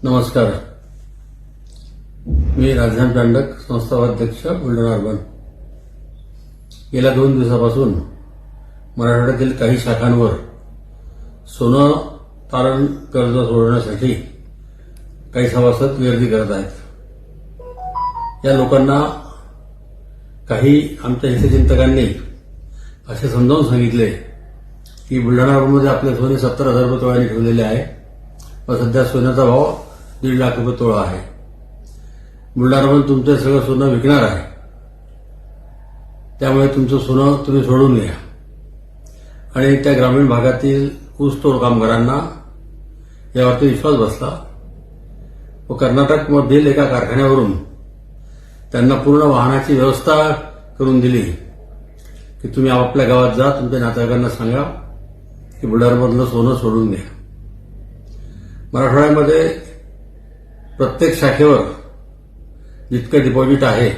नमस्कार. मी राजधान चांडक, संस्थावाध्यक्ष, बुलढाणा अर्बन. गेल्या 2 दिवसापासून मराठवाड्यातील काही शाखांवर सोनं तारण कर्ज सोडवण्यासाठी काही सभासद गर्दी करत आहेत. या लोकांना काही आमच्या हितचिंतकांनी असे समजावून सांगितले की बुलढाणा अर्बनमध्ये आपले सोने 70,000 रुपये तोळ्याने ठेवलेले आहे व सध्या सोन्याचा भाव 1.5 लाख रुपये तोळा आहे. बुलढाणा अर्बन तुमचं सगळं सोनं विकणार आहे, त्यामुळे तुमचं सोनं तुम्ही सोडून घ्या. आणि त्या ग्रामीण भागातील ऊसतोड कामगारांना यावरती विश्वास बसला व कर्नाटकमधील एका कारखान्यावरून त्यांना पूर्ण वाहनाची व्यवस्था करून दिली की तुम्ही आपल्या गावात जा, तुमच्या नातेवाईकांना सांगा की बुलढाण्यामधलं सोनं सोडून घ्या. मराठवाड्यामध्ये प्रत्येक शाखेवर जितकं डिपॉझिट आहे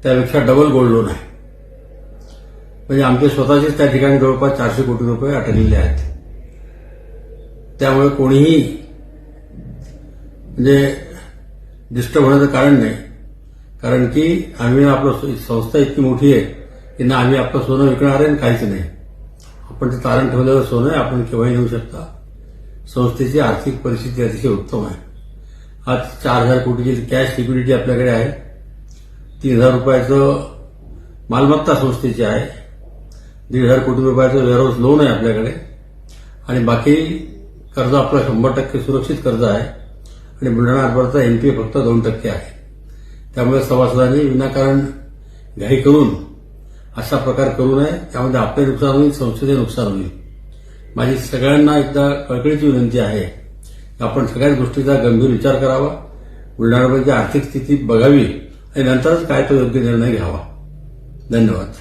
त्यापेक्षा डबल गोल्ड लोन आहे. म्हणजे आमचे स्वतःचेच त्या ठिकाणी जवळपास 400 कोटी रुपये अटकलेले आहेत. त्यामुळे कोणीही म्हणजे डिस्टर्ब होण्याचं कारण नाही, कारण की आम्ही आपलं संस्था इतकी मोठी आहे की ना आम्ही आपलं सोनं विकणार आहे काहीच नाही. आपण ते तारण ठेवलेलं सोनं आहे, आपण केव्हाही घेऊ शकता. संस्थेची आर्थिक परिस्थिती अतिशय उत्तम आहे. आज 4,000 कोटीची कॅश लिक्विडिटी आपल्याकडे आहे. 3,000 रुपयाचं मालमत्ता संस्थेची आहे. 1,500 कोटी रुपयाचं वेअरहाऊस लोन आहे आपल्याकडे. आणि बाकी कर्ज आपलं 100% सुरक्षित कर्ज आहे. आणि बुलढाणा अर्बनचा एनपीए फक्त 2% आहे. त्यामुळे सभासदांनी विनाकारण घाई करून अशा प्रकार करू नये. त्यामध्ये आपले नुकसान होईल, संस्थेचे नुकसान होईल. माझी सगळ्यांना एकदा कळकळीची विनंती आहे की आपण सगळ्याच गोष्टीचा गंभीर विचार करावा, बुलढाण्याची आर्थिक स्थिती बघावी आणि नंतरच काय तो योग्य निर्णय घ्यावा. धन्यवाद.